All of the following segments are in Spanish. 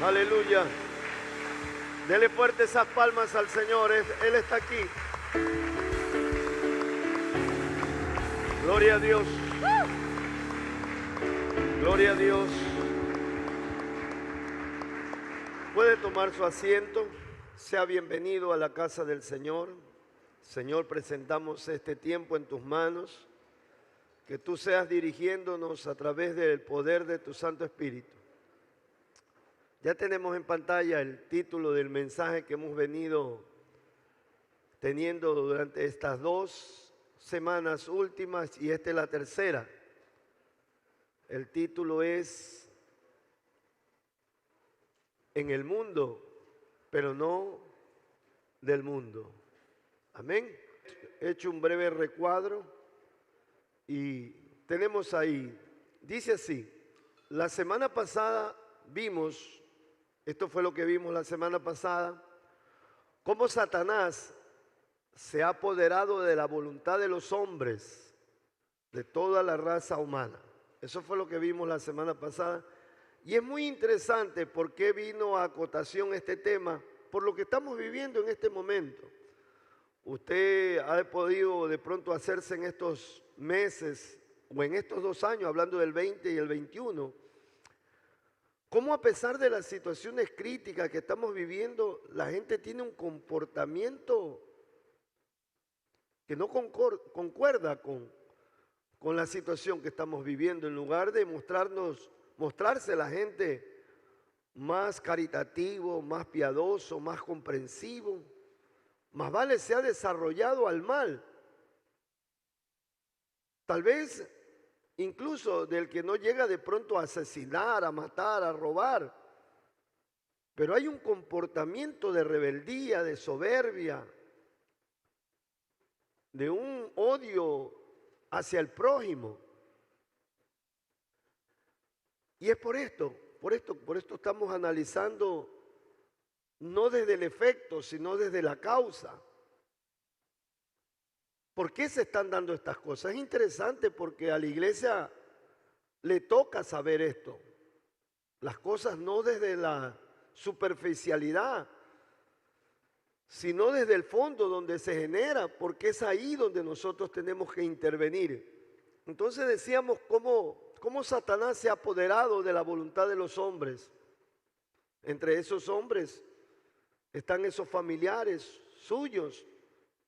Aleluya. Dele fuerte esas palmas al Señor. Él está aquí. Gloria a Dios. Gloria a Dios. Puede tomar su asiento. Sea bienvenido a la casa del Señor. Señor, presentamos este tiempo en tus manos. Que tú seas dirigiéndonos a través del poder de tu Santo Espíritu. Ya tenemos en pantalla el título del mensaje que hemos venido teniendo durante estas 2 semanas últimas y esta es la tercera. El título es En el mundo, pero no del mundo. Amén. He hecho un breve recuadro y tenemos ahí, dice así, la semana pasada vimos, esto fue lo que vimos la semana pasada, cómo Satanás se ha apoderado de la voluntad de los hombres, de toda la raza humana. Eso fue lo que vimos la semana pasada. Y es muy interesante por qué vino a acotación este tema, por lo que estamos viviendo en este momento. Usted ha podido de pronto hacerse en estos meses o en estos 2 años, hablando del 20 y el 21, cómo a pesar de las situaciones críticas que estamos viviendo, la gente tiene un comportamiento que no concuerda con la situación que estamos viviendo. En lugar de mostrarse la gente más caritativo, más piadoso, más comprensivo, más vale se ha desarrollado al mal. Tal vez incluso del que no llega de pronto a asesinar, a matar, a robar. Pero hay un comportamiento de rebeldía, de soberbia, de un odio hacia el prójimo. Y es por esto estamos analizando no desde el efecto, sino desde la causa. ¿Por qué se están dando estas cosas? Es interesante porque a la iglesia le toca saber esto. Las cosas no desde la superficialidad, sino desde el fondo donde se genera, porque es ahí donde nosotros tenemos que intervenir. Entonces decíamos cómo Satanás se ha apoderado de la voluntad de los hombres. Entre esos hombres están esos familiares suyos,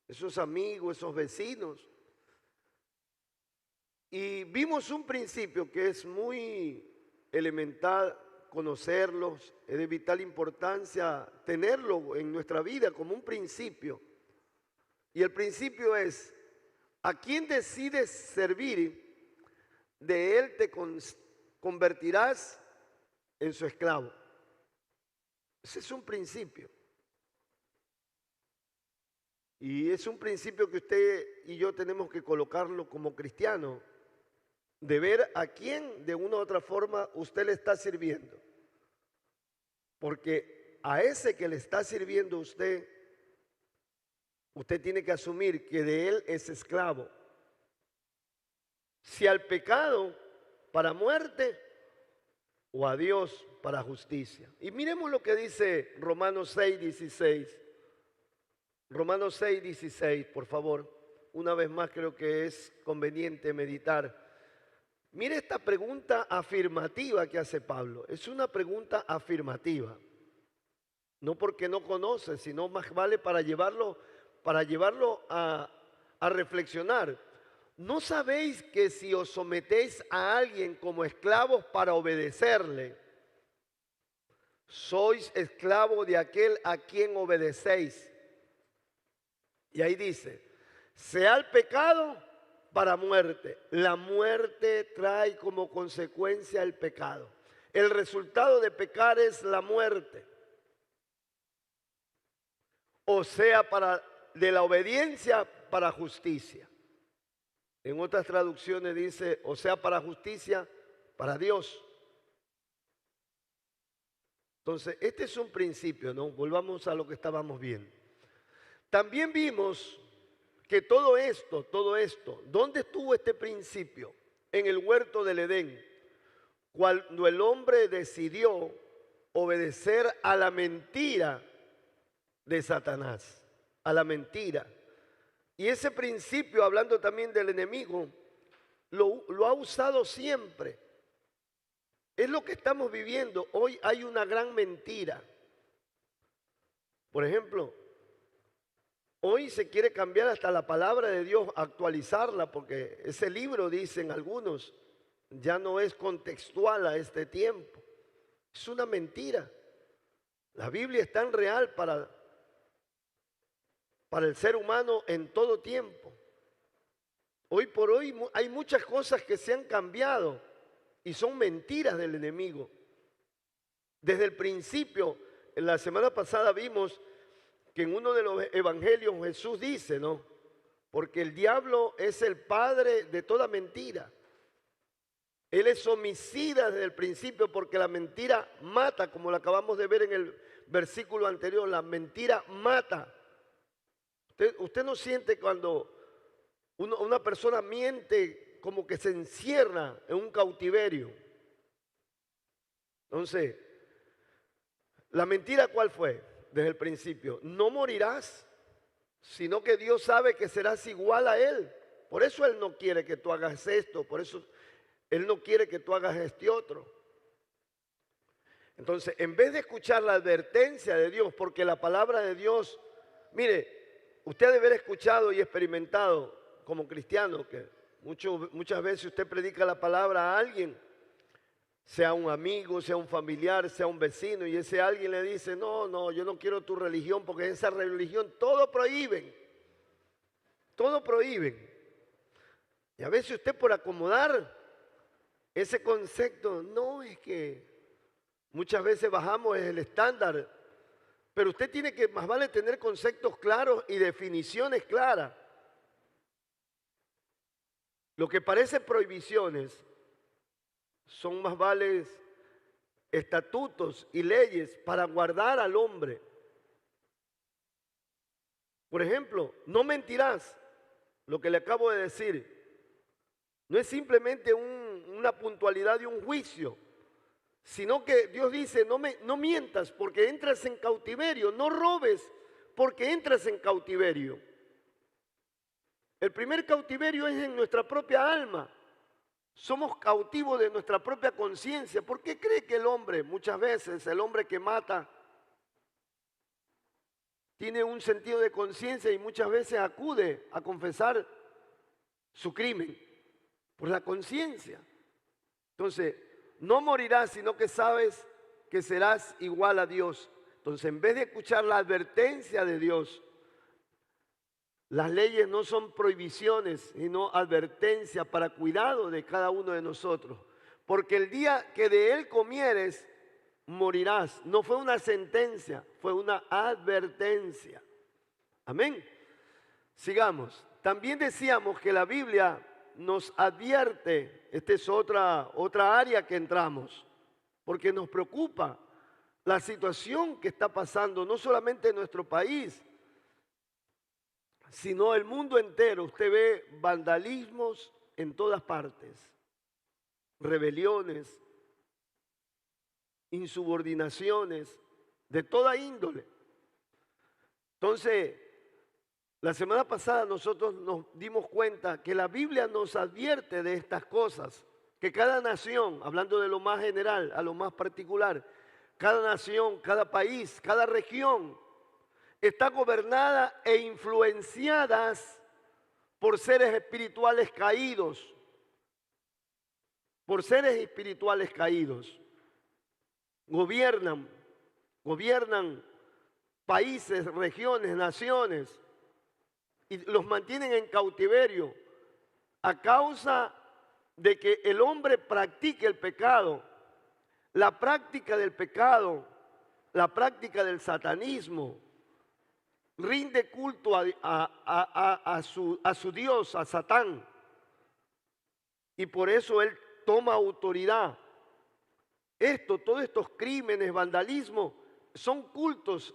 esos amigos, esos vecinos. Y vimos un principio que es muy elemental conocerlos, es de vital importancia tenerlo en nuestra vida como un principio. Y el principio es, a quien decides servir, de él te convertirás en su esclavo. Ese es un principio. Y es un principio que usted y yo tenemos que colocarlo como cristiano, de ver a quién de una u otra forma usted le está sirviendo. Porque a ese que le está sirviendo usted tiene que asumir que de él es esclavo. Si al pecado para muerte o a Dios para justicia. Y miremos lo que dice Romanos 6:16. Romanos 6:16, por favor. Una vez más creo que es conveniente meditar. Mire esta pregunta afirmativa que hace Pablo. Es una pregunta afirmativa. No porque no conoce, sino más vale para llevarlo a reflexionar. ¿No sabéis que si os sometéis a alguien como esclavos para obedecerle, sois esclavos de aquel a quien obedecéis? Y ahí dice, sea el pecado para muerte. La muerte trae como consecuencia el pecado. El resultado de pecar es la muerte. O sea, de la obediencia para justicia. En otras traducciones dice, o sea, para justicia, para Dios. Entonces, este es un principio, ¿no? Volvamos a lo que estábamos viendo. También vimos que todo esto, ¿dónde estuvo este principio? En el huerto del Edén, cuando el hombre decidió obedecer a la mentira de Satanás, a la mentira. Y ese principio, hablando también del enemigo, lo ha usado siempre. Es lo que estamos viviendo. Hoy hay una gran mentira. Por ejemplo, hoy se quiere cambiar hasta la palabra de Dios, actualizarla, porque ese libro, dicen algunos, ya no es contextual a este tiempo. Es una mentira. La Biblia es tan real para el ser humano en todo tiempo. Hoy por hoy hay muchas cosas que se han cambiado y son mentiras del enemigo. Desde el principio, en la semana pasada vimos que en uno de los evangelios Jesús dice, ¿no? Porque el diablo es el padre de toda mentira. Él es homicida desde el principio porque la mentira mata, como lo acabamos de ver en el versículo anterior, la mentira mata. Usted no siente cuando una persona miente como que se encierra en un cautiverio. Entonces, ¿la mentira cuál fue? Desde el principio, no morirás, sino que Dios sabe que serás igual a Él. Por eso Él no quiere que tú hagas esto, por eso Él no quiere que tú hagas este otro. Entonces, en vez de escuchar la advertencia de Dios, porque la palabra de Dios, mire, usted debe haber escuchado y experimentado como cristiano que muchas veces usted predica la palabra a alguien, sea un amigo, sea un familiar, sea un vecino, y ese alguien le dice, no, yo no quiero tu religión, porque esa religión todo prohíben. Todo prohíben. Y a veces usted por acomodar ese concepto, no, es que muchas veces bajamos el estándar, pero usted tiene que más vale tener conceptos claros y definiciones claras. Lo que parece prohibiciones son más vales estatutos y leyes para guardar al hombre. Por ejemplo, no mentirás, lo que le acabo de decir. No es simplemente una puntualidad de un juicio, sino que Dios dice, no mientas porque entras en cautiverio, no robes porque entras en cautiverio. El primer cautiverio es en nuestra propia alma. Somos cautivos de nuestra propia conciencia. ¿Por qué cree que el hombre, muchas veces, el hombre que mata, tiene un sentido de conciencia y muchas veces acude a confesar su crimen? Por la conciencia. Entonces, no morirás, sino que sabes que serás igual a Dios. Entonces, en vez de escuchar la advertencia de Dios, las leyes no son prohibiciones, sino advertencia para cuidado de cada uno de nosotros. Porque el día que de él comieres, morirás. No fue una sentencia, fue una advertencia. Amén. Sigamos. También decíamos que la Biblia nos advierte, esta es otra área que entramos, porque nos preocupa la situación que está pasando, no solamente en nuestro país, sino el mundo entero. Usted ve vandalismos en todas partes, rebeliones, insubordinaciones de toda índole. Entonces, la semana pasada nosotros nos dimos cuenta que la Biblia nos advierte de estas cosas, que cada nación, hablando de lo más general a lo más particular, cada nación, cada país, cada región está gobernada e influenciadas por seres espirituales caídos, por seres espirituales caídos. Gobiernan países, regiones, naciones, y los mantienen en cautiverio a causa de que el hombre practique el pecado. La práctica del pecado, la práctica del satanismo, rinde culto a su Dios, a Satán. Y por eso él toma autoridad. Todos estos crímenes, vandalismo, son cultos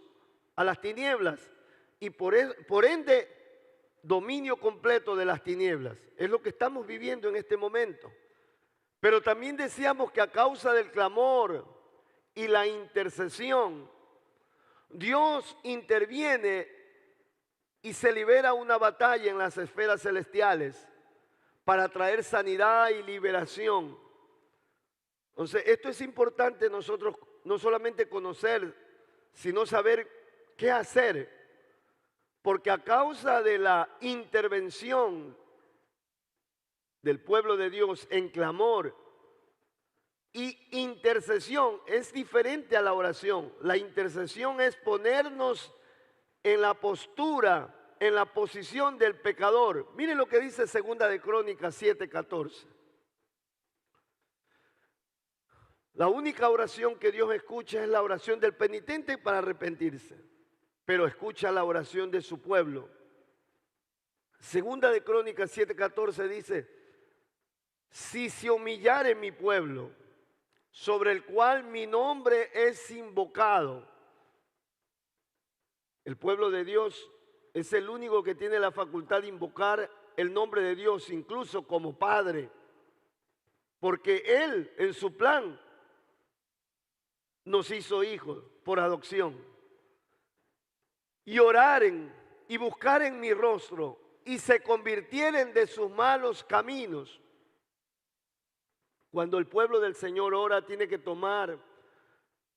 a las tinieblas. Y por ende, dominio completo de las tinieblas. Es lo que estamos viviendo en este momento. Pero también decíamos que a causa del clamor y la intercesión. Dios interviene y se libera una batalla en las esferas celestiales para traer sanidad y liberación. Entonces, esto es importante nosotros no solamente conocer, sino saber qué hacer. Porque a causa de la intervención del pueblo de Dios en clamor y intercesión, es diferente a la oración. La intercesión es ponernos en la postura, en la posición del pecador. Miren lo que dice Segunda de Crónicas 7:14. La única oración que Dios escucha es la oración del penitente para arrepentirse, pero escucha la oración de su pueblo. Segunda de Crónicas 7:14 dice: si se humillare mi pueblo, sobre el cual mi nombre es invocado. El pueblo de Dios es el único que tiene la facultad de invocar el nombre de Dios, incluso como Padre, porque Él en su plan nos hizo hijos por adopción. Y oraren y buscaren mi rostro y se convirtieren de sus malos caminos. Cuando el pueblo del Señor ora, tiene que tomar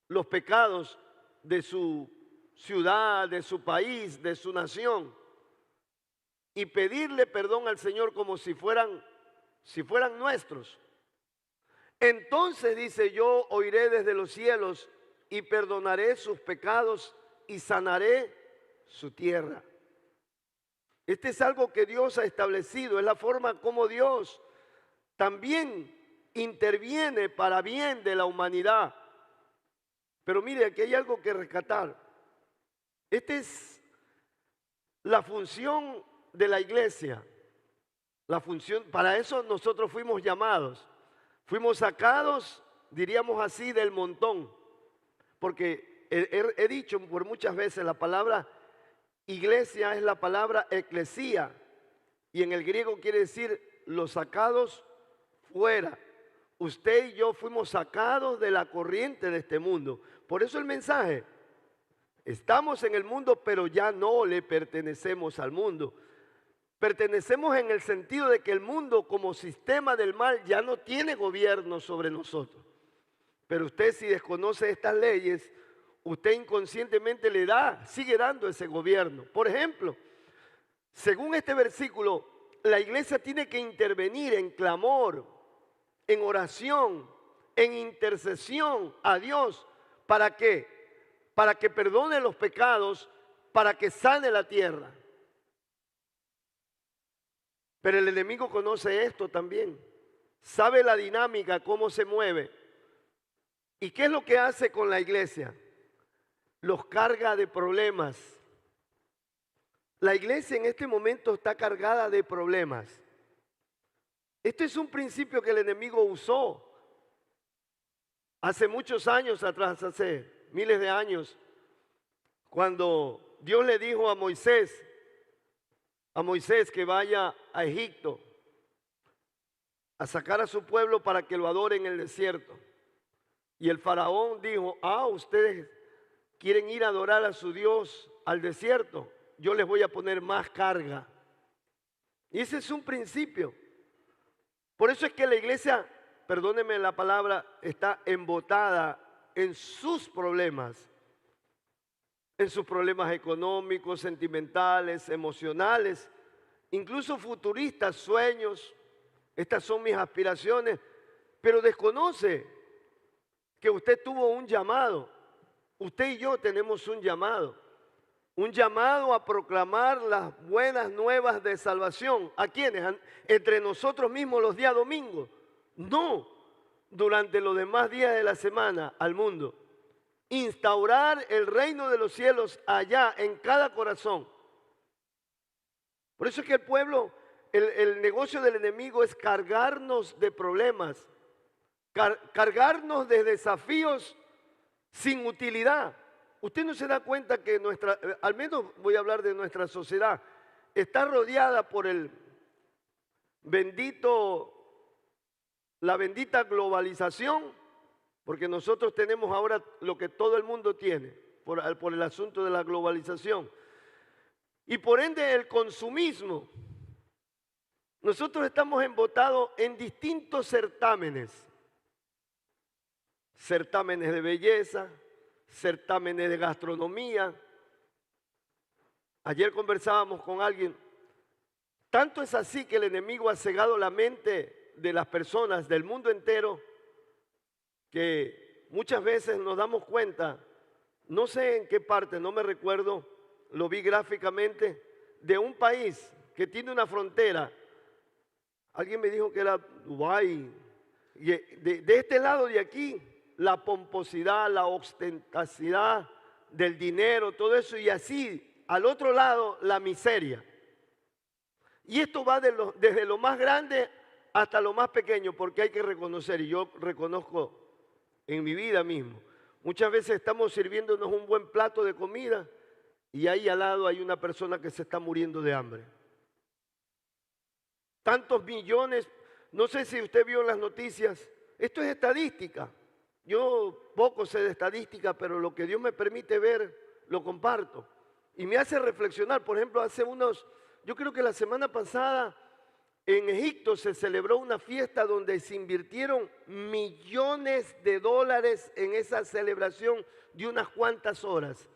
los pecados de su ciudad, de su país, de su nación, y pedirle perdón al Señor como si fueran nuestros. Entonces dice: yo oiré desde los cielos y perdonaré sus pecados y sanaré su tierra. Este es algo que Dios ha establecido, es la forma como Dios también interviene para bien de la humanidad. Pero mire, aquí hay algo que rescatar. Esta es la función de la iglesia. La función, para eso nosotros fuimos llamados. Fuimos sacados, diríamos así, del montón. Porque he dicho por muchas veces, la palabra iglesia es la palabra eclesía. Y en el griego quiere decir los sacados fuera. Usted y yo fuimos sacados de la corriente de este mundo. Por eso el mensaje: estamos en el mundo, pero ya no le pertenecemos al mundo. Pertenecemos en el sentido de que el mundo, como sistema del mal, ya no tiene gobierno sobre nosotros. Pero usted, si desconoce estas leyes, usted inconscientemente sigue dando ese gobierno. Por ejemplo, según este versículo, la iglesia tiene que intervenir en clamor, en oración, en intercesión a Dios. ¿Para qué? Para que perdone los pecados, para que sane la tierra. Pero el enemigo conoce esto también. Sabe la dinámica, cómo se mueve. ¿Y qué es lo que hace con la iglesia? Los carga de problemas. La iglesia en este momento está cargada de problemas. Este es un principio que el enemigo usó hace muchos años atrás, hace miles de años, cuando Dios le dijo a Moisés que vaya a Egipto a sacar a su pueblo para que lo adore en el desierto. Y el faraón dijo: ustedes quieren ir a adorar a su Dios al desierto, yo les voy a poner más carga. Y ese es un principio. Por eso es que la iglesia, perdónenme la palabra, está embotada en sus problemas económicos, sentimentales, emocionales, incluso futuristas, sueños. Estas son mis aspiraciones, pero desconoce que usted tuvo un llamado. Usted y yo tenemos un llamado a proclamar las buenas nuevas de salvación. ¿A quiénes? ¿Entre nosotros mismos los días domingos? No, durante los demás días de la semana, al mundo. Instaurar el reino de los cielos allá en cada corazón. Por eso es que el pueblo, el negocio del enemigo es cargarnos de problemas, cargarnos de desafíos sin utilidad. Usted no se da cuenta que al menos voy a hablar de nuestra sociedad, está rodeada por la bendita globalización, porque nosotros tenemos ahora lo que todo el mundo tiene por el asunto de la globalización. Y por ende el consumismo. Nosotros estamos embotados en distintos certámenes. Certámenes de belleza, certámenes de gastronomía. Ayer conversábamos con alguien. Tanto es así que el enemigo ha cegado la mente de las personas del mundo entero que muchas veces nos damos cuenta, no sé en qué parte, no me recuerdo, lo vi gráficamente, de un país que tiene una frontera. Alguien me dijo que era Dubái. Y de este lado de aquí, la pomposidad, la ostentosidad del dinero, todo eso, y así, al otro lado, la miseria. Y esto va desde lo más grande hasta lo más pequeño, porque hay que reconocer, y yo reconozco en mi vida mismo, muchas veces estamos sirviéndonos un buen plato de comida y ahí al lado hay una persona que se está muriendo de hambre. Tantos millones, no sé si usted vio en las noticias, esto es estadística. Yo poco sé de estadística, pero lo que Dios me permite ver, lo comparto. Y me hace reflexionar, por ejemplo, yo creo que la semana pasada en Egipto se celebró una fiesta donde se invirtieron millones de dólares en esa celebración de unas cuantas horas.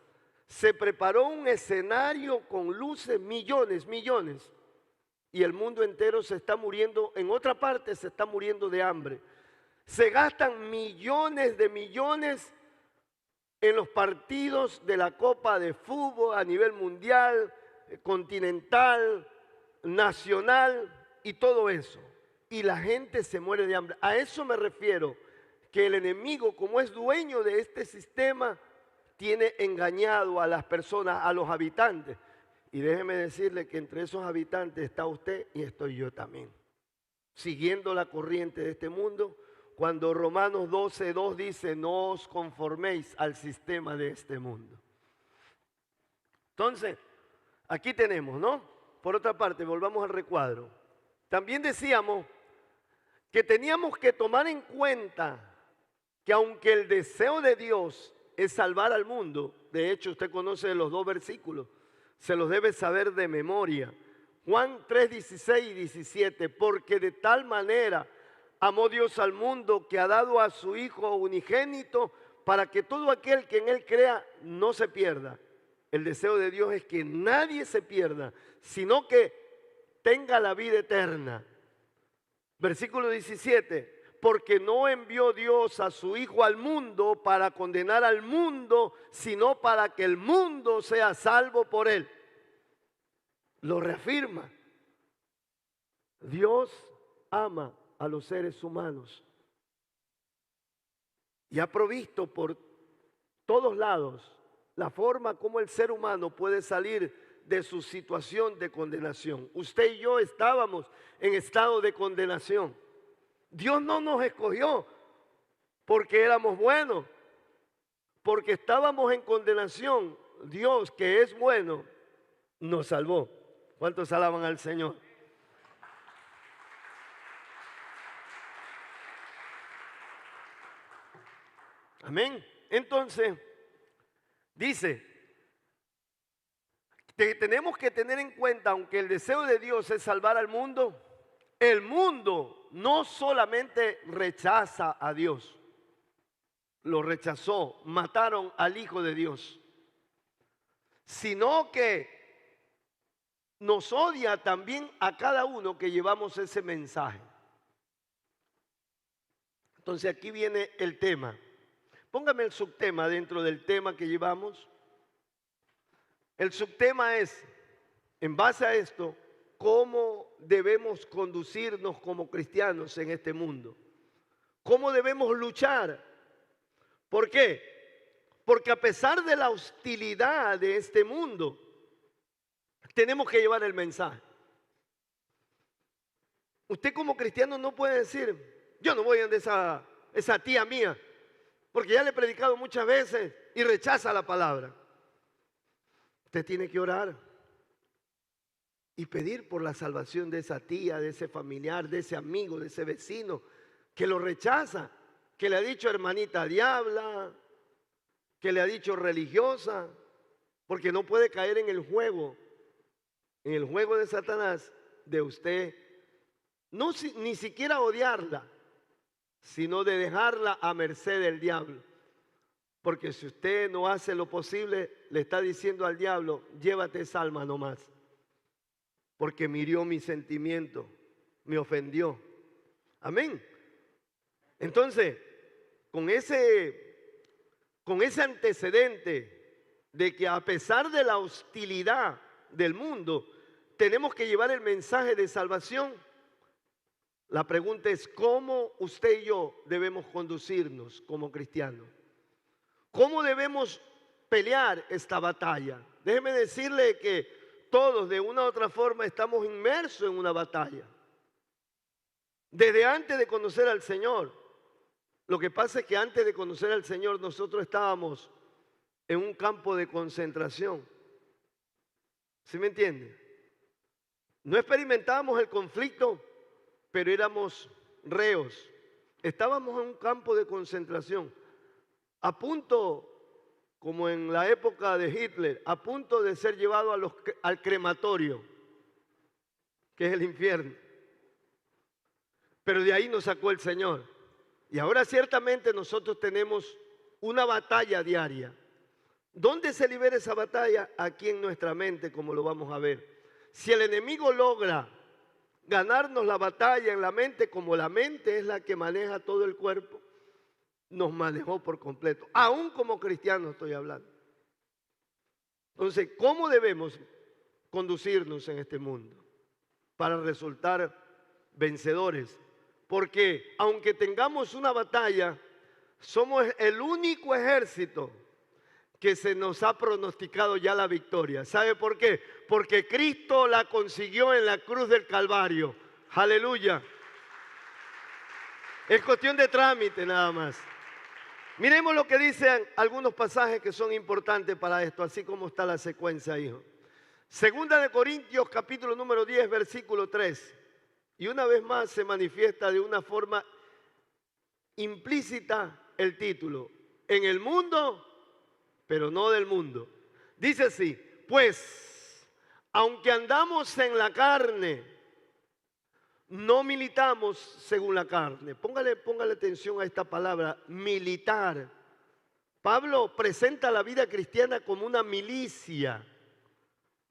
Se preparó un escenario con luces, millones. Y el mundo entero se está muriendo, en otra parte se está muriendo de hambre. Se gastan millones de millones en los partidos de la Copa de Fútbol a nivel mundial, continental, nacional y todo eso. Y la gente se muere de hambre. A eso me refiero, que el enemigo, como es dueño de este sistema, tiene engañado a las personas, a los habitantes. Y déjeme decirle que entre esos habitantes está usted y estoy yo también. Siguiendo la corriente de este mundo, cuando Romanos 12:2 dice, no os conforméis al sistema de este mundo. Entonces, aquí tenemos, ¿no? Por otra parte, volvamos al recuadro. También decíamos que teníamos que tomar en cuenta que aunque el deseo de Dios es salvar al mundo, de hecho usted conoce los dos versículos, se los debe saber de memoria. Juan 3:16 y 17, porque de tal manera amó Dios al mundo que ha dado a su Hijo unigénito para que todo aquel que en Él crea no se pierda. El deseo de Dios es que nadie se pierda, sino que tenga la vida eterna. Versículo 17, porque no envió Dios a su Hijo al mundo para condenar al mundo, sino para que el mundo sea salvo por Él. Lo reafirma. Dios ama a los seres humanos y ha provisto por todos lados la forma como el ser humano puede salir de su situación de condenación. Usted y yo estábamos en estado de condenación. Dios no nos escogió porque éramos buenos, porque estábamos en condenación. Dios, que es bueno, nos salvó. ¿Cuántos alaban al Señor? Amén. Entonces, dice que tenemos que tener en cuenta, aunque el deseo de Dios es salvar al mundo, el mundo no solamente rechaza a Dios, lo rechazó, mataron al Hijo de Dios, sino que nos odia también a cada uno que llevamos ese mensaje. Entonces aquí viene el tema. Póngame el subtema dentro del tema que llevamos. El subtema es, en base a esto, cómo debemos conducirnos como cristianos en este mundo. ¿Cómo debemos luchar? ¿Por qué? Porque a pesar de la hostilidad de este mundo, tenemos que llevar el mensaje. Usted como cristiano no puede decir, yo no voy a esa tía mía, porque ya le he predicado muchas veces y rechaza la palabra. Usted tiene que orar y pedir por la salvación de esa tía, de ese familiar, de ese amigo, de ese vecino que lo rechaza, que le ha dicho hermanita diabla, que le ha dicho religiosa, porque no puede caer en el juego de Satanás, de usted, no ni siquiera odiarla, sino de dejarla a merced del diablo. Porque si usted no hace lo posible, le está diciendo al diablo, llévate esa alma nomás, porque me hirió mi sentimiento, me ofendió. Amén. Entonces, con ese antecedente de que a pesar de la hostilidad del mundo, tenemos que llevar el mensaje de salvación. La pregunta es, ¿cómo usted y yo debemos conducirnos como cristianos? ¿Cómo debemos pelear esta batalla? Déjeme decirle que todos de una u otra forma estamos inmersos en una batalla. Desde antes de conocer al Señor. Lo que pasa es que antes de conocer al Señor nosotros estábamos en un campo de concentración. ¿Sí me entiende? No experimentábamos el conflicto, pero éramos reos. Estábamos en un campo de concentración, a punto, como en la época de Hitler, a punto de ser llevado al crematorio, que es el infierno. Pero de ahí nos sacó el Señor. Y ahora ciertamente nosotros tenemos una batalla diaria. ¿Dónde se libera esa batalla? Aquí en nuestra mente, como lo vamos a ver. Si el enemigo logra ganarnos la batalla en la mente, como la mente es la que maneja todo el cuerpo, nos manejó por completo. Aún como cristianos estoy hablando. Entonces, ¿cómo debemos conducirnos en este mundo para resultar vencedores? Porque aunque tengamos una batalla, somos el único ejército que se nos ha pronosticado ya la victoria. ¿Sabe por qué? Porque Cristo la consiguió en la cruz del Calvario. Aleluya. Es cuestión de trámite nada más. Miremos lo que dicen algunos pasajes que son importantes para esto, así como está la secuencia, hijo. Segunda de Corintios, capítulo número 10, versículo 3. Y una vez más se manifiesta de una forma implícita el título. En el mundo, pero no del mundo. Dice así, pues, aunque andamos en la carne, no militamos según la carne. Póngale atención a esta palabra, militar. Pablo presenta la vida cristiana como una milicia,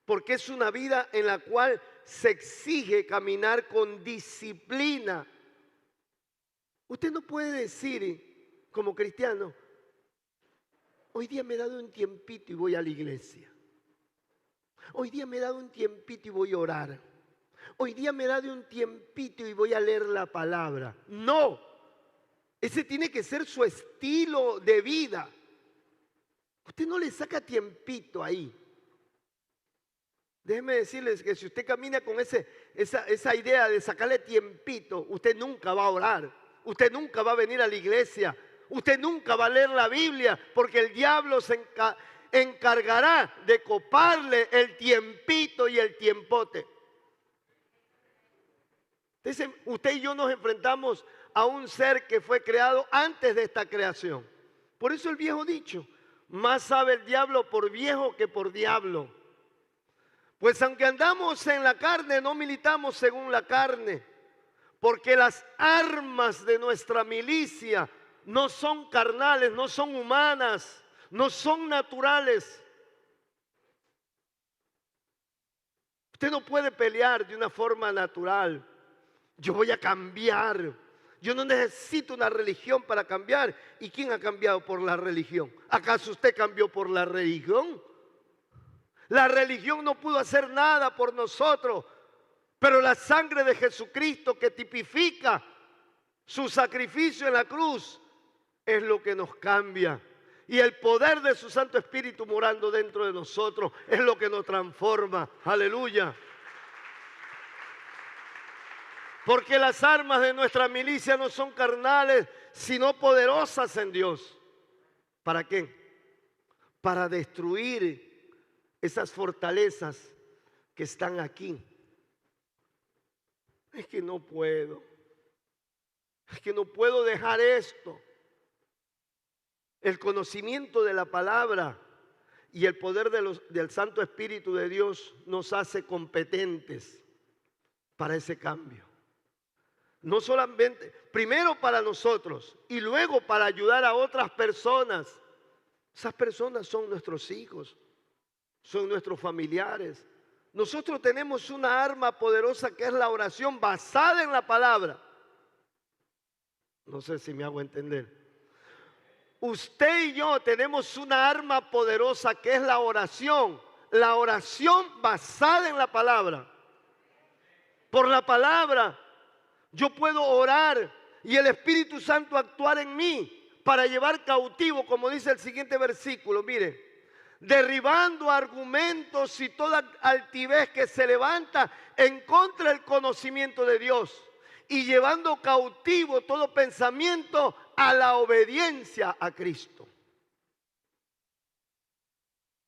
porque es una vida en la cual se exige caminar con disciplina. Usted no puede decir como cristiano, hoy día me he dado un tiempito y voy a la iglesia. Hoy día me he dado un tiempito y voy a orar. Hoy día me he dado un tiempito y voy a leer la palabra. No, ese tiene que ser su estilo de vida. Usted no le saca tiempito ahí. Déjeme decirles que si usted camina con esa idea de sacarle tiempito, usted nunca va a orar, usted nunca va a venir a la iglesia, usted nunca va a leer la Biblia, porque el diablo se encargará de coparle el tiempito y el tiempote. Entonces, usted y yo nos enfrentamos a un ser que fue creado antes de esta creación. Por eso el viejo dicho, más sabe el diablo por viejo que por diablo. Pues aunque andamos en la carne, no militamos según la carne, porque las armas de nuestra milicia no son carnales, no son humanas, no son naturales. Usted no puede pelear de una forma natural. Yo voy a cambiar. Yo no necesito una religión para cambiar. ¿Y quién ha cambiado por la religión? ¿Acaso usted cambió por la religión? La religión no pudo hacer nada por nosotros, pero la sangre de Jesucristo que tipifica su sacrificio en la cruz es lo que nos cambia. Y el poder de su Santo Espíritu morando dentro de nosotros es lo que nos transforma. Aleluya. Porque las armas de nuestra milicia no son carnales, sino poderosas en Dios. ¿Para qué? Para destruir esas fortalezas que están aquí. Es que no puedo. Es que no puedo dejar esto. El conocimiento de la palabra y el poder del Santo Espíritu de Dios nos hace competentes para ese cambio. No solamente, primero para nosotros y luego para ayudar a otras personas. Esas personas son nuestros hijos, son nuestros familiares. Nosotros tenemos una arma poderosa que es la oración basada en la palabra. No sé si me hago entender. Usted y yo tenemos una arma poderosa que es la oración basada en la palabra. Por la palabra yo puedo orar y el Espíritu Santo actuar en mí para llevar cautivo, como dice el siguiente versículo, mire, derribando argumentos y toda altivez que se levanta en contra del conocimiento de Dios y llevando cautivo todo pensamiento a la obediencia a Cristo.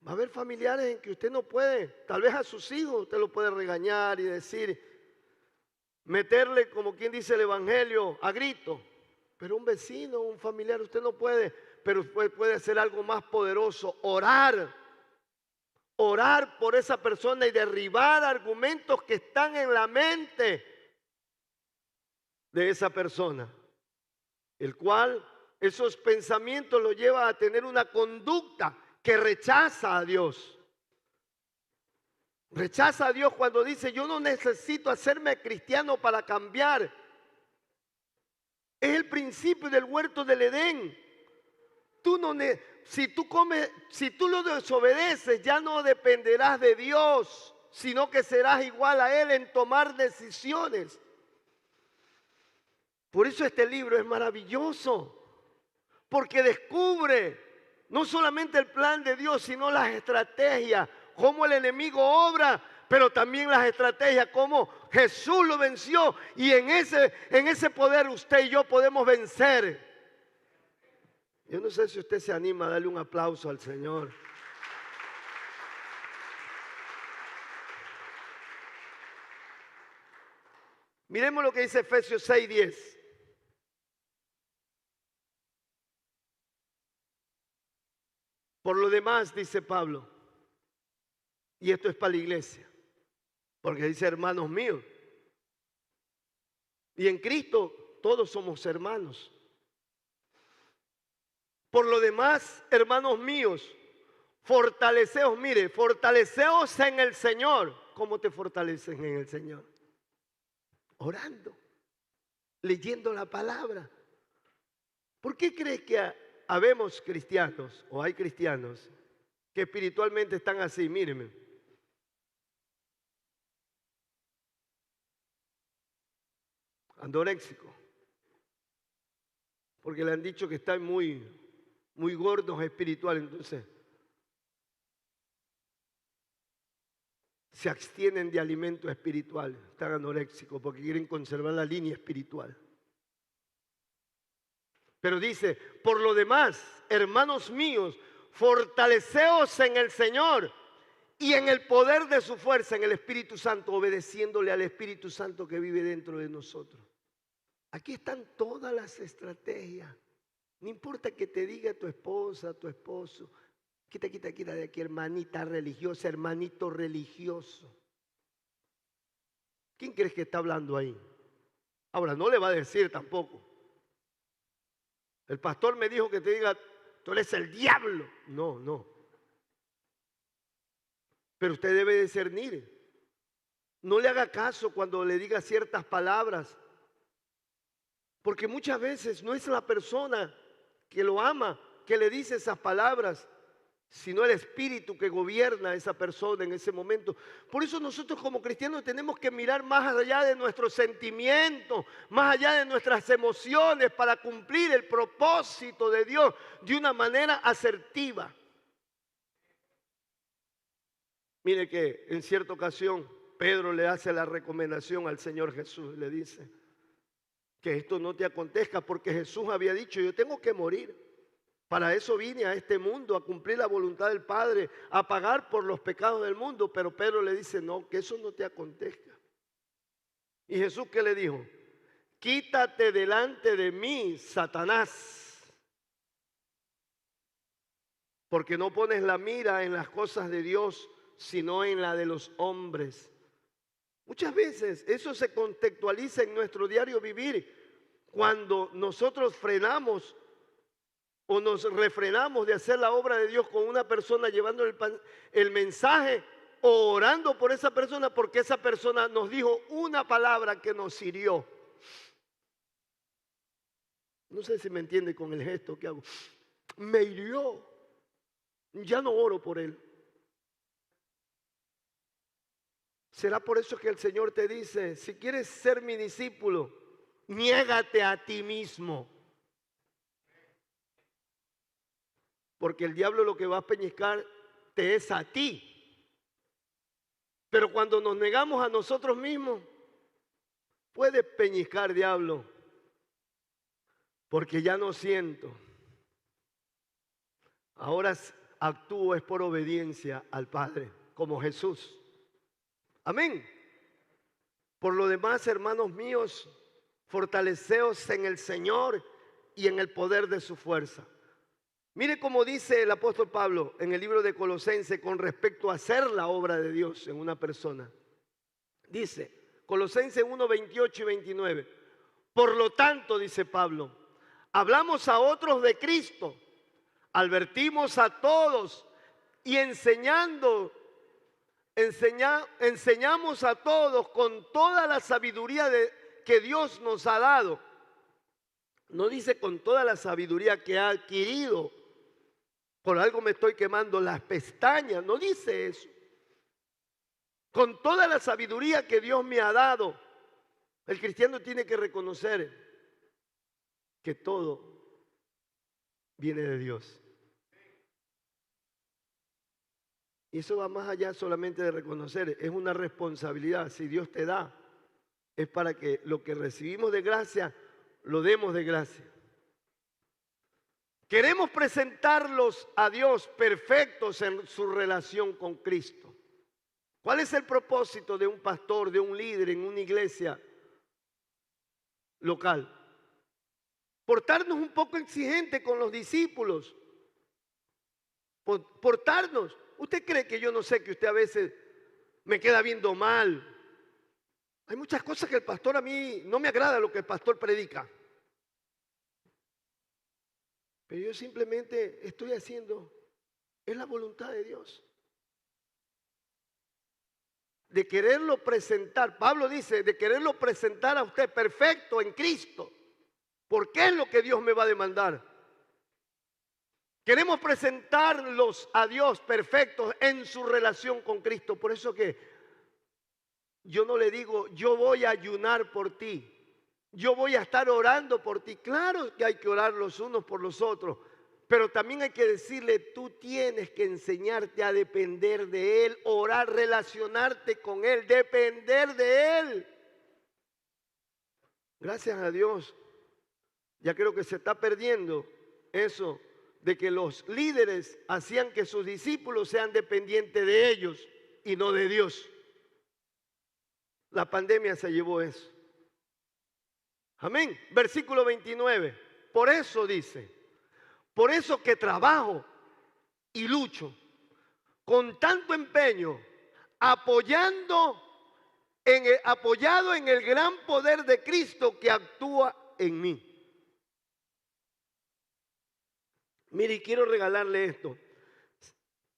Va a haber familiares en que usted no puede, tal vez a sus hijos usted lo puede regañar y decir, meterle, como quien dice el evangelio, a grito. Pero un vecino, un familiar, usted no puede, pero puede hacer algo más poderoso, orar por esa persona y derribar argumentos que están en la mente de esa persona, el cual esos pensamientos lo lleva a tener una conducta que rechaza a Dios. Rechaza a Dios cuando dice, yo no necesito hacerme cristiano para cambiar. Es el principio del huerto del Edén. Si tú lo desobedeces, ya no dependerás de Dios, sino que serás igual a Él en tomar decisiones. Por eso este libro es maravilloso, porque descubre no solamente el plan de Dios, sino las estrategias, cómo el enemigo obra, pero también las estrategias, cómo Jesús lo venció y en ese poder usted y yo podemos vencer. Yo no sé si usted se anima a darle un aplauso al Señor. Miremos lo que dice Efesios 6:10. Por lo demás, dice Pablo, y esto es para la iglesia, porque dice hermanos míos, y en Cristo todos somos hermanos. Por lo demás, hermanos míos, fortaleceos, mire, fortaleceos en el Señor. ¿Cómo te fortaleces en el Señor? Orando, leyendo la palabra. ¿Por qué crees que habemos cristianos o hay cristianos que espiritualmente están así? Mírenme. Anoréxico. Porque le han dicho que están muy gordos espirituales, entonces se abstienen de alimentos espirituales, están anoréxicos porque quieren conservar la línea espiritual. Pero dice, por lo demás, hermanos míos, fortaleceos en el Señor y en el poder de su fuerza, en el Espíritu Santo, obedeciéndole al Espíritu Santo que vive dentro de nosotros. Aquí están todas las estrategias. No importa que te diga tu esposa, tu esposo, quita de aquí, hermanita religiosa, hermanito religioso. ¿Quién crees que está hablando ahí? Ahora, no le va a decir tampoco. El pastor me dijo que te diga, tú eres el diablo. No. Pero usted debe discernir. No le haga caso cuando le diga ciertas palabras. Porque muchas veces no es la persona que lo ama que le dice esas palabras, sino el espíritu que gobierna a esa persona en ese momento. Por eso nosotros como cristianos tenemos que mirar más allá de nuestros sentimientos, más allá de nuestras emociones para cumplir el propósito de Dios de una manera asertiva. Mire que en cierta ocasión Pedro le hace la recomendación al Señor Jesús, le dice que esto no te acontezca porque Jesús había dicho, yo tengo que morir. Para eso vine a este mundo, a cumplir la voluntad del Padre, a pagar por los pecados del mundo. Pero Pedro le dice, no, que eso no te acontezca. ¿Y Jesús qué le dijo? Quítate delante de mí, Satanás. porque no pones la mira en las cosas de Dios, sino en la de los hombres. Muchas veces eso se contextualiza en nuestro diario vivir cuando nosotros frenamos o nos refrenamos de hacer la obra de Dios con una persona llevando el mensaje o orando por esa persona porque esa persona nos dijo una palabra que nos hirió. No sé si me entiende con el gesto que hago. Me hirió. Ya no oro por él. ¿Será por eso que el Señor te dice, si quieres ser mi discípulo, niégate a ti mismo? Porque el diablo lo que va a peñiscar te es a ti. Pero cuando nos negamos a nosotros mismos, puede peñiscar diablo, porque ya no siento. Ahora actúo es por obediencia al Padre, como Jesús. Amén. Por lo demás, hermanos míos, fortaleceos en el Señor y en el poder de su fuerza. Mire cómo dice el apóstol Pablo en el libro de Colosenses con respecto a hacer la obra de Dios en una persona. Dice, Colosenses 1, 28 y 29. Por lo tanto, dice Pablo, hablamos a otros de Cristo, advertimos a todos y enseñamos a todos con toda la sabiduría que Dios nos ha dado. No dice con toda la sabiduría que ha adquirido. Por algo me estoy quemando las pestañas. No dice eso. Con toda la sabiduría que Dios me ha dado. El cristiano tiene que reconocer que todo viene de Dios. Y eso va más allá solamente de reconocer. Es una responsabilidad. Si Dios te da, es para que lo que recibimos de gracia, lo demos de gracia. Queremos presentarlos a Dios perfectos en su relación con Cristo. ¿Cuál es el propósito de un pastor, de un líder en una iglesia local? Portarnos un poco exigente con los discípulos. Portarnos. ¿Usted cree que yo no sé que usted a veces me queda viendo mal? Hay muchas cosas que el pastor a mí no me agrada lo que el pastor predica. Pero yo simplemente estoy haciendo, es la voluntad de Dios. De quererlo presentar, Pablo dice, de quererlo presentar a usted perfecto en Cristo. Porque es lo que Dios me va a demandar. Queremos presentarlos a Dios perfectos en su relación con Cristo. Por eso que yo no le digo, yo voy a ayunar por ti. Yo voy a estar orando por ti. Claro que hay que orar los unos por los otros. Pero también hay que decirle, tú tienes que enseñarte a depender de Él, orar, relacionarte con Él, depender de Él. Gracias a Dios, ya creo que se está perdiendo eso de que los líderes hacían que sus discípulos sean dependientes de ellos y no de Dios. La pandemia se llevó eso. Amén. Versículo 29. Por eso dice, por eso que trabajo y lucho con tanto empeño, apoyado en el gran poder de Cristo que actúa en mí. Mire, quiero regalarle esto.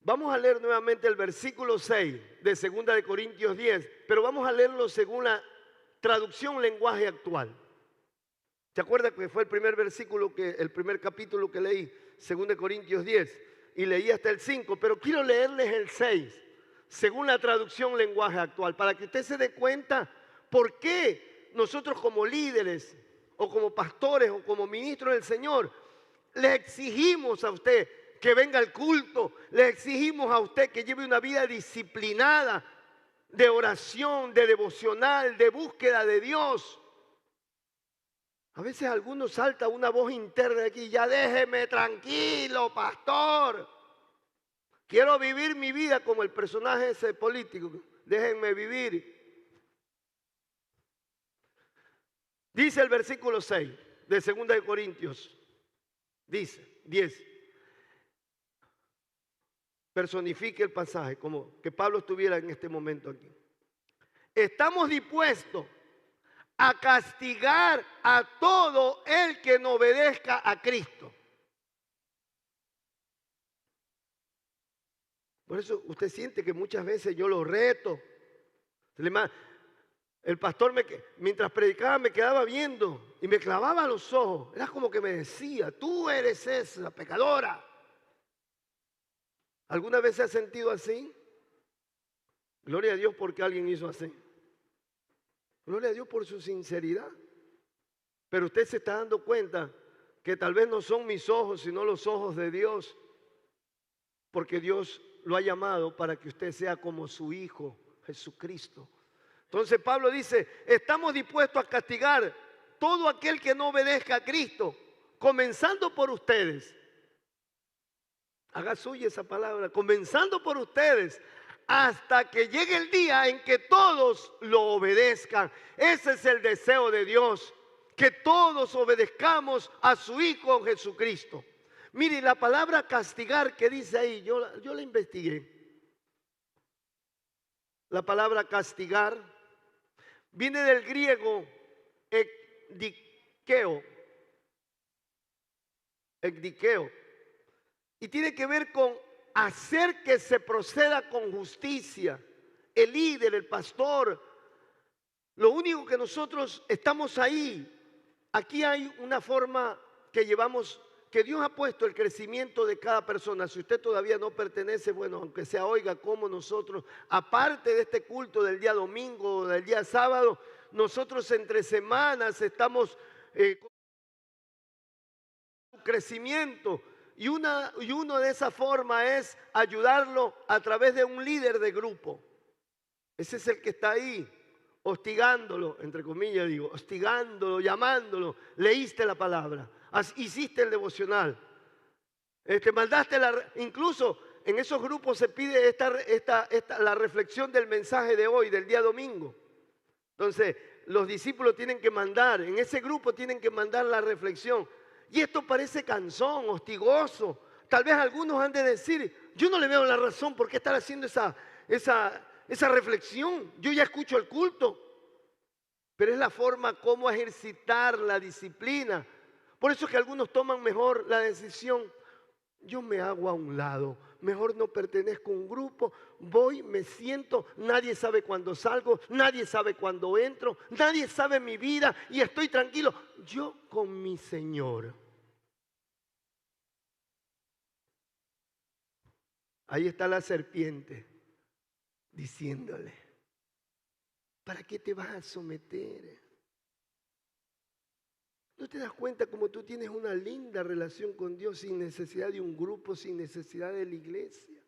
Vamos a leer nuevamente el versículo 6 de 2 de Corintios 10, pero vamos a leerlo según la traducción lenguaje actual. ¿Se acuerda que fue el primer versículo, el primer capítulo que leí? 2 de Corintios 10, y leí hasta el 5, pero quiero leerles el 6, según la traducción lenguaje actual, para que usted se dé cuenta por qué nosotros como líderes, o como pastores, o como ministros del Señor, le exigimos a usted que venga al culto, le exigimos a usted que lleve una vida disciplinada, de oración, de devocional, de búsqueda de Dios. A veces a algunos salta una voz interna de aquí, ya déjeme tranquilo, pastor. Quiero vivir mi vida como el personaje ese político, déjenme vivir. Dice el versículo 6 de 2 de Corintios, dice 10. personifique el pasaje, como que Pablo estuviera en este momento aquí. Estamos dispuestos a castigar a todo el que no obedezca a Cristo. Por eso usted siente que muchas veces yo lo reto. El pastor, mientras predicaba, me quedaba viendo y me clavaba los ojos. Era como que me decía, tú eres esa pecadora. ¿Alguna vez se ha sentido así? Gloria a Dios porque alguien hizo así. Gloria a Dios por su sinceridad. Pero usted se está dando cuenta que tal vez no son mis ojos, sino los ojos de Dios. Porque Dios lo ha llamado para que usted sea como su Hijo, Jesucristo. Entonces Pablo dice, estamos dispuestos a castigar todo aquel que no obedezca a Cristo, comenzando por ustedes. Haga suya esa palabra, comenzando por ustedes, hasta que llegue el día en que todos lo obedezcan. Ese es el deseo de Dios, que todos obedezcamos a su Hijo Jesucristo. Mire, la palabra castigar que dice ahí, yo la investigué. La palabra castigar viene del griego ekdikeo, y tiene que ver con hacer que se proceda con justicia. El líder, el pastor, lo único que nosotros estamos ahí. Aquí hay una forma que llevamos, que Dios ha puesto el crecimiento de cada persona. Si usted todavía no pertenece, bueno, aunque sea, oiga cómo nosotros, aparte de este culto del día domingo o del día sábado, nosotros entre semanas estamos con crecimiento. Y uno de esa forma es ayudarlo a través de un líder de grupo. Ese es el que está ahí, hostigándolo, entre comillas digo, hostigándolo, llamándolo. Leíste la palabra, hiciste el devocional, mandaste incluso en esos grupos se pide la reflexión del mensaje de hoy, del día domingo. Entonces, los discípulos tienen que mandar, en ese grupo tienen que mandar la reflexión. Y esto parece cansón, hostigoso. Tal vez algunos han de decir, yo no le veo la razón por qué estar haciendo esa reflexión. Yo ya escucho el culto. Pero es la forma como ejercitar la disciplina. Por eso es que algunos toman mejor la decisión. Yo me hago a un lado, mejor no pertenezco a un grupo, voy, me siento, nadie sabe cuándo salgo, nadie sabe cuándo entro, nadie sabe mi vida y estoy tranquilo. Yo con mi Señor. Ahí está la serpiente diciéndole, ¿para qué te vas a someter? ¿No te das cuenta cómo tú tienes una linda relación con Dios sin necesidad de un grupo, sin necesidad de la iglesia?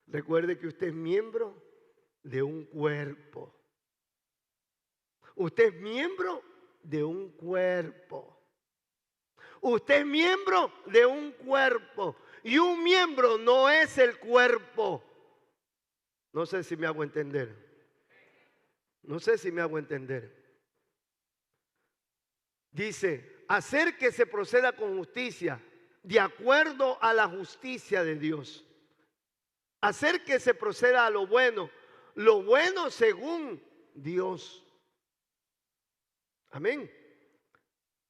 Recuerde que usted es miembro de un cuerpo. Usted es miembro de un cuerpo. Usted es miembro de un cuerpo. Y un miembro no es el cuerpo. No sé si me hago entender. No sé si me hago entender. Dice, hacer que se proceda con justicia, de acuerdo a la justicia de Dios. Hacer que se proceda a lo bueno según Dios. Amén.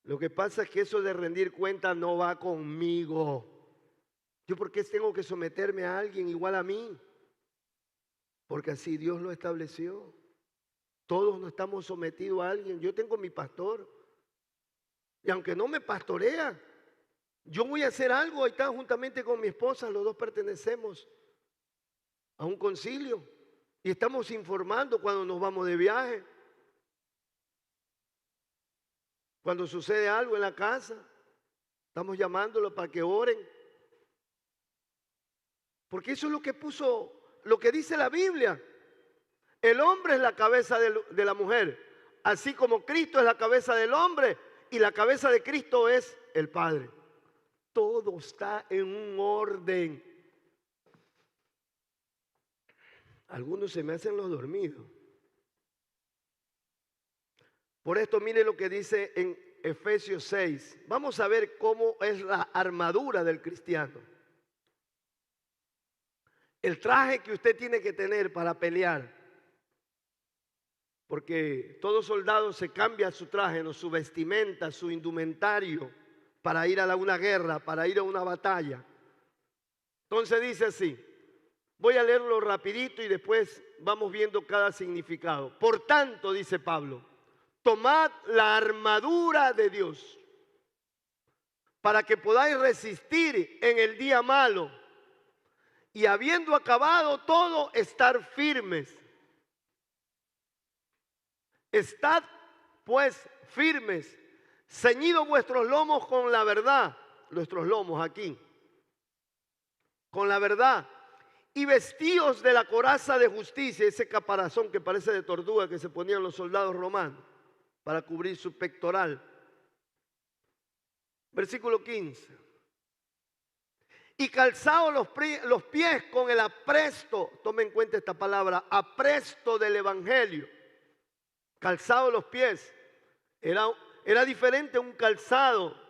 Lo que pasa es que eso de rendir cuenta no va conmigo. ¿Yo por qué tengo que someterme a alguien igual a mí? Porque así Dios lo estableció. Todos no estamos sometidos a alguien. Yo tengo mi pastor. Y aunque no me pastorea, yo voy a hacer algo. Ahí está juntamente con mi esposa. Los dos pertenecemos a un concilio. Y estamos informando cuando nos vamos de viaje. Cuando sucede algo en la casa, estamos llamándolo para que oren. Porque eso es lo que dice la Biblia. El hombre es la cabeza de la mujer, así como Cristo es la cabeza del hombre y la cabeza de Cristo es el Padre. Todo está en un orden. Algunos se me hacen los dormidos. Por esto mire lo que dice en Efesios 6. Vamos a ver cómo es la armadura del cristiano. El traje que usted tiene que tener para pelear. Porque todo soldado se cambia su traje, ¿no? Su vestimenta, su indumentario para ir a una guerra, para ir a una batalla. Entonces dice así, voy a leerlo rapidito y después vamos viendo cada significado. Por tanto, dice Pablo, tomad la armadura de Dios para que podáis resistir en el día malo y habiendo acabado todo, estar firmes. Estad pues firmes, ceñidos vuestros lomos con la verdad, nuestros lomos aquí, con la verdad, y vestidos de la coraza de justicia, ese caparazón que parece de tortuga que se ponían los soldados romanos para cubrir su pectoral. Versículo 15. Y calzados los pies con el apresto, tome en cuenta esta palabra, apresto del evangelio. Calzados los pies. Era diferente un calzado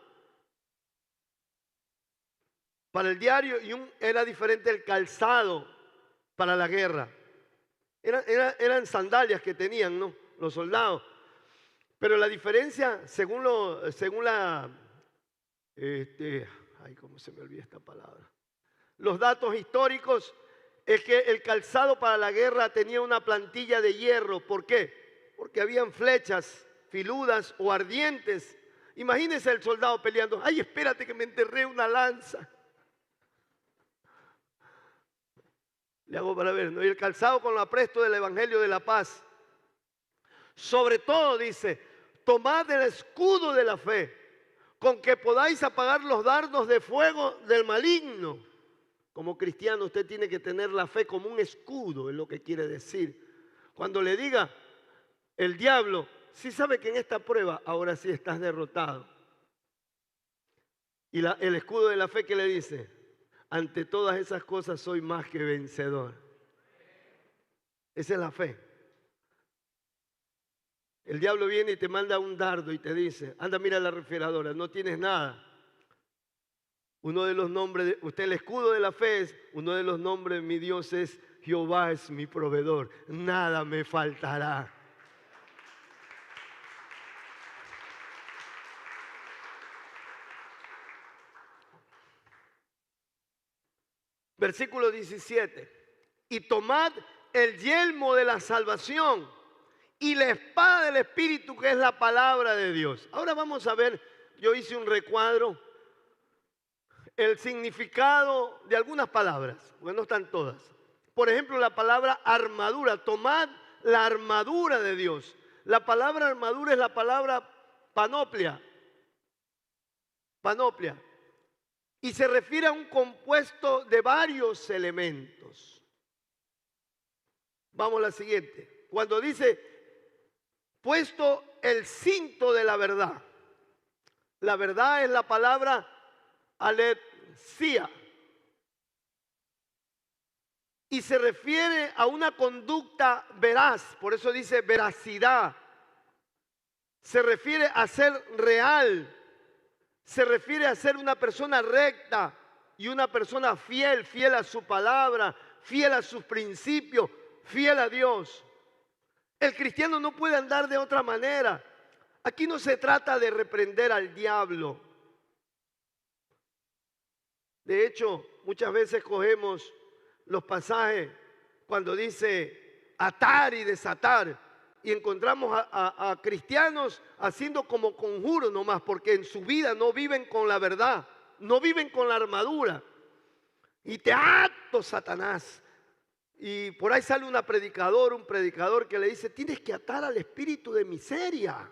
para el diario y era diferente el calzado para la guerra. Eran sandalias que tenían, ¿no? Los soldados. Pero la diferencia, según la... ay, cómo se me olvida esta palabra. Los datos históricos es que el calzado para la guerra tenía una plantilla de hierro. ¿Por qué? Porque habían flechas filudas o ardientes. Imagínense el soldado peleando. Ay, espérate que me enterré una lanza. Le hago para ver, ¿no? Y el calzado con el apresto del evangelio de la paz. Sobre todo, dice, tomad el escudo de la fe, con que podáis apagar los dardos de fuego del maligno. Como cristiano usted tiene que tener la fe como un escudo, es lo que quiere decir. Cuando le diga el diablo, sí sabe que en esta prueba ahora sí estás derrotado. Y el escudo de la fe que le dice, ante todas esas cosas soy más que vencedor. Esa es la fe. El diablo viene y te manda un dardo y te dice, anda, mira la refrigeradora, no tienes nada. Uno de los nombres, el escudo de la fe es, uno de los nombres de mi Dios es, Jehová es mi proveedor, nada me faltará. Versículo 17. Y tomad el yelmo de la salvación y la espada del Espíritu, que es la palabra de Dios. Ahora vamos a ver, yo hice un recuadro, el significado de algunas palabras, porque no están todas. Por ejemplo, la palabra armadura. Tomad la armadura de Dios. La palabra armadura es la palabra panoplia. Panoplia. Y se refiere a un compuesto de varios elementos. Vamos a la siguiente. Cuando dice, puesto el cinto de la verdad. La verdad es la palabra aletheia. Y se refiere a una conducta veraz. Por eso dice veracidad. Se refiere a ser real. Se refiere a ser una persona recta y una persona fiel, fiel a su palabra, fiel a sus principios, fiel a Dios. El cristiano no puede andar de otra manera. Aquí no se trata de reprender al diablo. De hecho, muchas veces cogemos los pasajes cuando dice atar y desatar. Y encontramos a cristianos haciendo como conjuros nomás, porque en su vida no viven con la verdad, no viven con la armadura. Y te ato, Satanás. Y por ahí sale un predicador que le dice, tienes que atar al espíritu de miseria.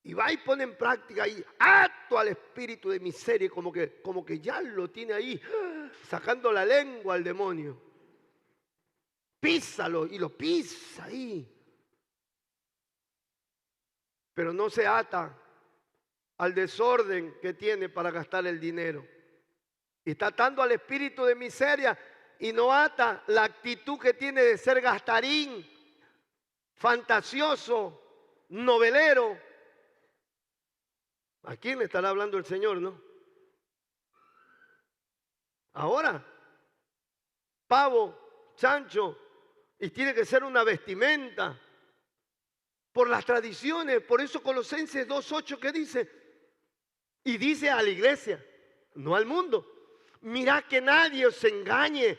Y va y pone en práctica ahí, ato al espíritu de miseria, como que ya lo tiene ahí, sacando la lengua al demonio. Písalo y lo pisa ahí. Pero no se ata al desorden que tiene para gastar el dinero. Y está atando al espíritu de miseria y no ata la actitud que tiene de ser gastarín, fantasioso, novelero. ¿A quién le estará hablando el Señor, no? Ahora, pavo, chancho, y tiene que ser una vestimenta por las tradiciones. Por eso Colosenses 2:8 que dice, y dice a la iglesia, no al mundo, mirad que nadie os engañe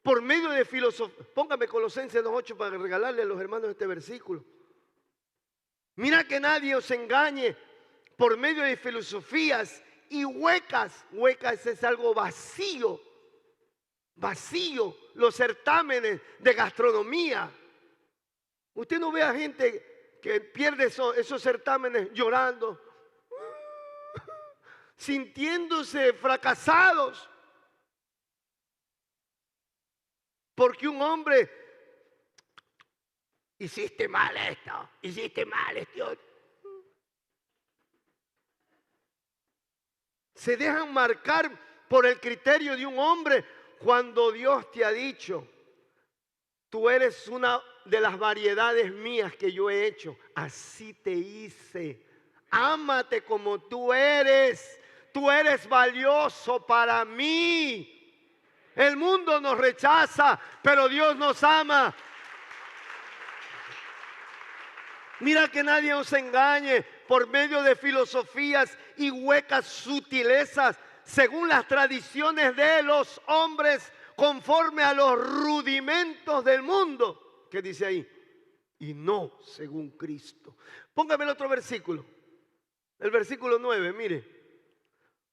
por medio de filosofía. Póngame Colosenses 2:8 para regalarle a los hermanos este versículo. Mira que nadie os engañe por medio de filosofías y huecas. Huecas es algo vacío. Vacío. Los certámenes de gastronomía. Usted no ve a gente que pierde esos certámenes llorando, sintiéndose fracasados. Porque un hombre, hiciste mal esto, hiciste mal esto. Se dejan marcar por el criterio de un hombre cuando Dios te ha dicho, tú eres una de las variedades mías que yo he hecho. Así te hice. Ámate como tú eres. Tú eres valioso para mí. El mundo nos rechaza, pero Dios nos ama. Mira que nadie os engañe por medio de filosofías y huecas sutilezas, según las tradiciones de los hombres, conforme a los rudimentos del mundo. ¿Qué dice ahí? Y no según Cristo. Póngame el otro versículo. El versículo 9, mire.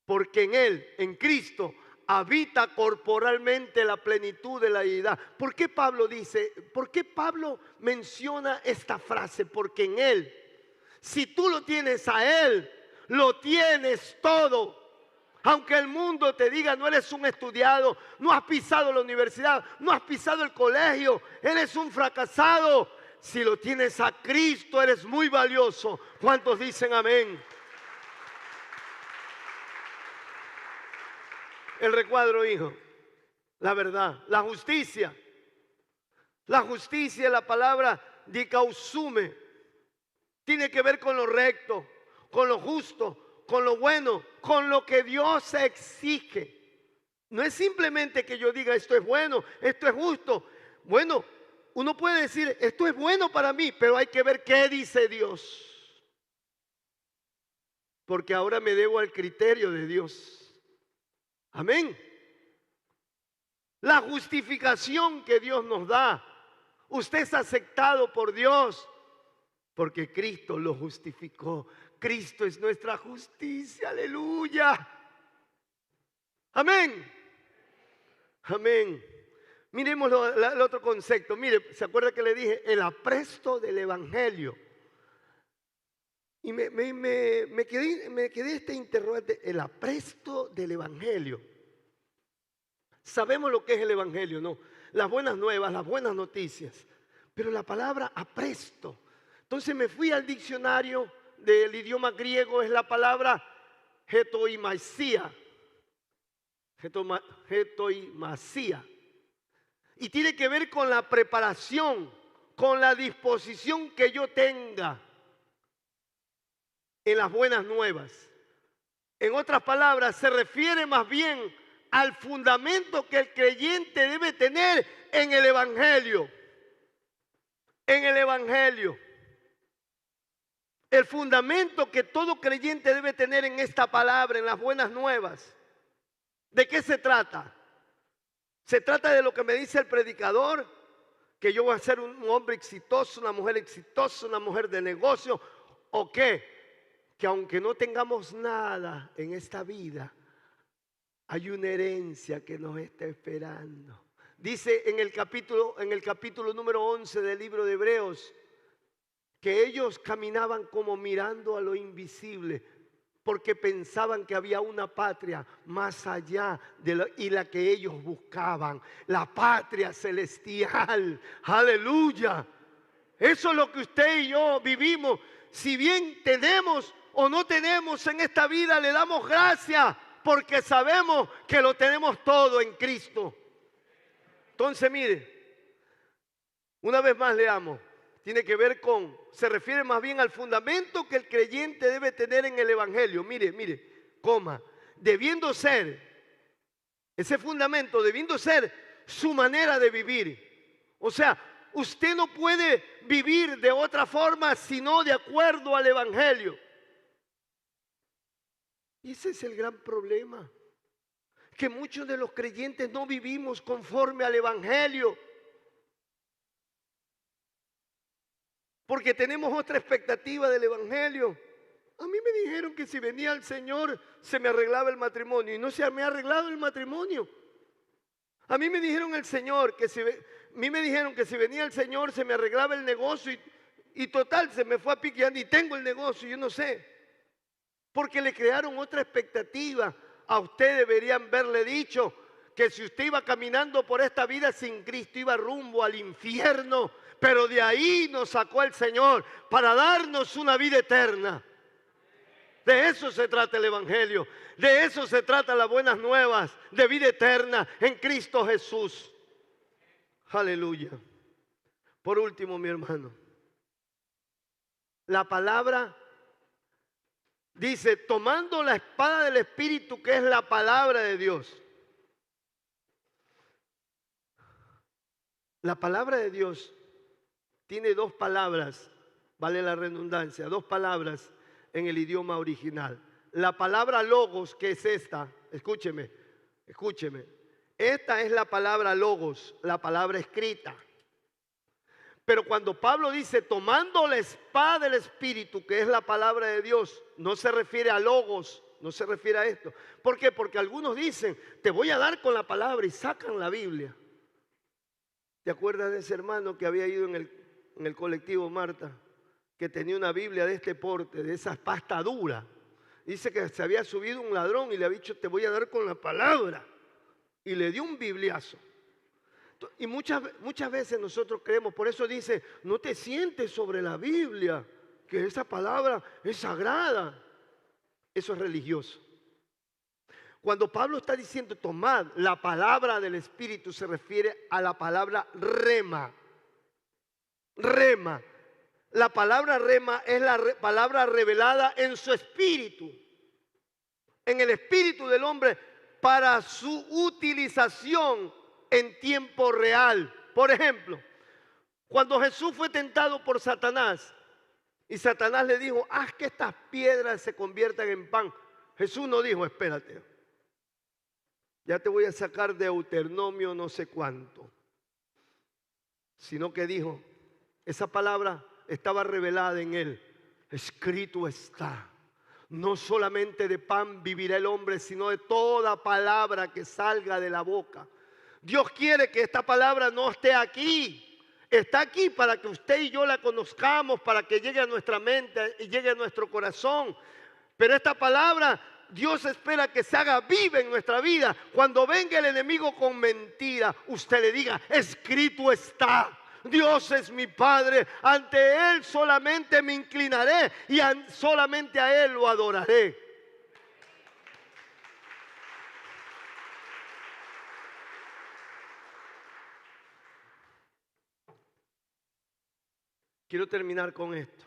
Porque en Él, en Cristo, habita corporalmente la plenitud de la deidad. ¿Por qué Pablo dice, por qué Pablo menciona esta frase? Porque en Él, si tú lo tienes a Él, lo tienes todo. Aunque el mundo te diga, no eres un estudiado, no has pisado la universidad, no has pisado el colegio, eres un fracasado. Si lo tienes a Cristo, eres muy valioso. ¿Cuántos dicen amén? El recuadro, hijo, la verdad, la justicia. La justicia, la palabra dikausume, tiene que ver con lo recto, con lo justo, con lo bueno, con lo que Dios exige. No es simplemente que yo diga esto es bueno, esto es justo. Bueno, uno puede decir esto es bueno para mí, pero hay que ver qué dice Dios. Porque ahora me debo al criterio de Dios. Amén. La justificación que Dios nos da. Usted es aceptado por Dios porque Cristo lo justificó. Cristo es nuestra justicia. Aleluya. Amén. Amén. Miremos el otro concepto. Mire, ¿se acuerda que le dije? El apresto del evangelio. Y me quedé este interrogante, el apresto del evangelio. Sabemos lo que es el evangelio, ¿no? Las buenas nuevas, las buenas noticias. Pero la palabra apresto. Entonces me fui al diccionario del idioma griego, es la palabra hetoimasia. Hetoimasia. Y tiene que ver con la preparación, con la disposición que yo tenga en las buenas nuevas. En otras palabras, se refiere más bien al fundamento que el creyente debe tener en el evangelio. En el evangelio. El fundamento que todo creyente debe tener en esta palabra, en las buenas nuevas. ¿De qué se trata? Se trata de lo que me dice el predicador, que yo voy a ser un hombre exitoso, una mujer exitosa, una mujer de negocio, ¿o qué? Que aunque no tengamos nada en esta vida, hay una herencia que nos está esperando. Dice en el capítulo número 11 del libro de Hebreos, que ellos caminaban como mirando a lo invisible, porque pensaban que había una patria más allá y la que ellos buscaban, la patria celestial. Aleluya. Eso es lo que usted y yo vivimos. Si bien tenemos o no tenemos en esta vida, le damos gracias porque sabemos que lo tenemos todo en Cristo. Entonces mire, una vez más leamos. tiene que ver con, se refiere más bien al fundamento que el creyente debe tener en el Evangelio. Mire, coma, debiendo ser, ese fundamento debiendo ser su manera de vivir. O sea, usted no puede vivir de otra forma sino de acuerdo al Evangelio. Y ese es el gran problema, que muchos de los creyentes no vivimos conforme al Evangelio, porque tenemos otra expectativa del Evangelio. A mí me dijeron que si venía el Señor se me arreglaba el matrimonio, y no se me ha arreglado el matrimonio. A mí me dijeron el Señor que si venía el Señor se me arreglaba el negocio, y total se me fue a pique y tengo el negocio, yo no sé. Porque le crearon otra expectativa. A usted deberían haberle dicho que si usted iba caminando por esta vida sin Cristo, iba rumbo al infierno. Pero de ahí nos sacó el Señor para darnos una vida eterna. De eso se trata el Evangelio. De eso se trata las buenas nuevas de vida eterna en Cristo Jesús. Aleluya. Por último, mi hermano, la palabra dice, tomando la espada del Espíritu, que es la palabra de Dios. La palabra de Dios tiene dos palabras, vale la redundancia, dos palabras en el idioma original. La palabra logos, que es esta, escúcheme. Esta es la palabra logos, la palabra escrita. Pero cuando Pablo dice tomando la espada del Espíritu, que es la palabra de Dios, no se refiere a logos, no se refiere a esto. ¿Por qué? Porque algunos dicen, te voy a dar con la palabra, y sacan la Biblia. ¿Te acuerdas de ese hermano que había ido en el colectivo, Marta? Que tenía una Biblia de este porte, de esa pasta dura. Dice que se había subido un ladrón y le había dicho, te voy a dar con la palabra. Y le dio un bibliazo. Y muchas veces nosotros creemos, por eso dice, no te sientes sobre la Biblia, que esa palabra es sagrada. Eso es religioso. Cuando Pablo está diciendo tomad la palabra del Espíritu, se refiere a la palabra rema. Rema. La palabra rema es la palabra revelada en su espíritu, en el espíritu del hombre, para su utilización en tiempo real. Por ejemplo, cuando Jesús fue tentado por Satanás y Satanás le dijo, haz que estas piedras se conviertan en pan. Jesús no dijo, espérate, ya te voy a sacar de Deuteronomio no sé cuánto, sino que dijo, esa palabra estaba revelada en él. Escrito está, no solamente de pan vivirá el hombre, sino de toda palabra que salga de la boca. Dios quiere que esta palabra no esté aquí. Está aquí para que usted y yo la conozcamos, para que llegue a nuestra mente y llegue a nuestro corazón. Pero esta palabra Dios espera que se haga viva en nuestra vida. Cuando venga el enemigo con mentira, usted le diga, escrito está. Dios es mi Padre, ante Él solamente me inclinaré y solamente a Él lo adoraré. Quiero terminar con esto.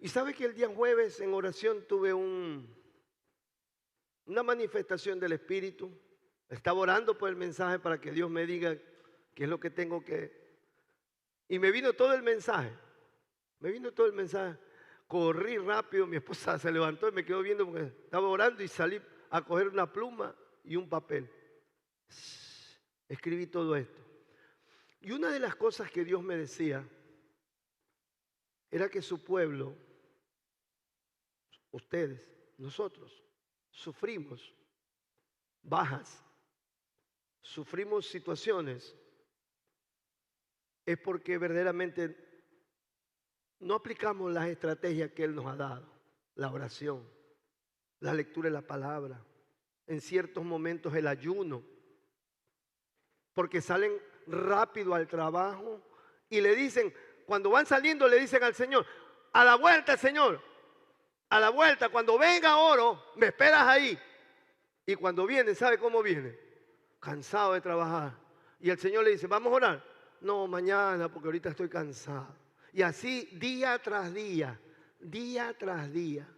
Y sabe que el día jueves en oración tuve una manifestación del Espíritu. Estaba orando por el mensaje para que Dios me diga qué es lo que tengo que... Y me vino todo el mensaje. Corrí rápido, mi esposa se levantó y me quedó viendo porque estaba orando y salí a coger una pluma y un papel. Escribí todo esto. Y una de las cosas que Dios me decía era que su pueblo, ustedes, nosotros, sufrimos bajas, sufrimos situaciones, es porque verdaderamente no aplicamos las estrategias que Él nos ha dado. La oración, la lectura de la palabra, en ciertos momentos el ayuno, porque salen rápido al trabajo y le dicen, cuando van saliendo le dicen al Señor, a la vuelta Señor, a la vuelta, cuando venga oro, me esperas ahí. Y cuando viene, ¿sabe cómo viene? Cansado de trabajar, Y el Señor le dice, ¿vamos a orar? No, mañana, porque ahorita estoy cansado. Y así día tras día, día tras día.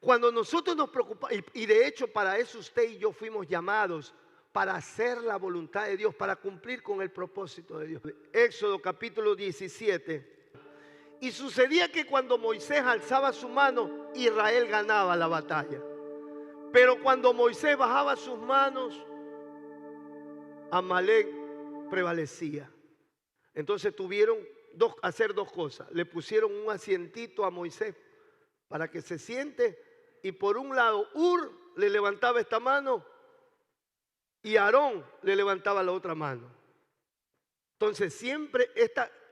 Cuando nosotros nos preocupamos, y de hecho para eso usted y yo fuimos llamados, para hacer la voluntad de Dios, para cumplir con el propósito de Dios. Éxodo capítulo 17. Y sucedía que cuando Moisés alzaba su mano, Israel ganaba la batalla. Pero cuando Moisés bajaba sus manos, Amalek prevalecía. Entonces tuvieron hacer dos cosas. Le pusieron un asientito a Moisés para que se siente. Y por un lado, Ur le levantaba esta mano y Aarón le levantaba la otra mano. Entonces siempre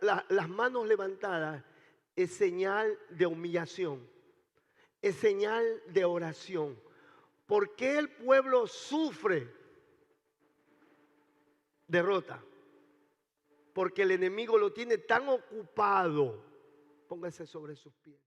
las manos levantadas es señal de humillación, es señal de oración. ¿Por qué el pueblo sufre derrota? Porque el enemigo lo tiene tan ocupado. Póngase sobre sus pies.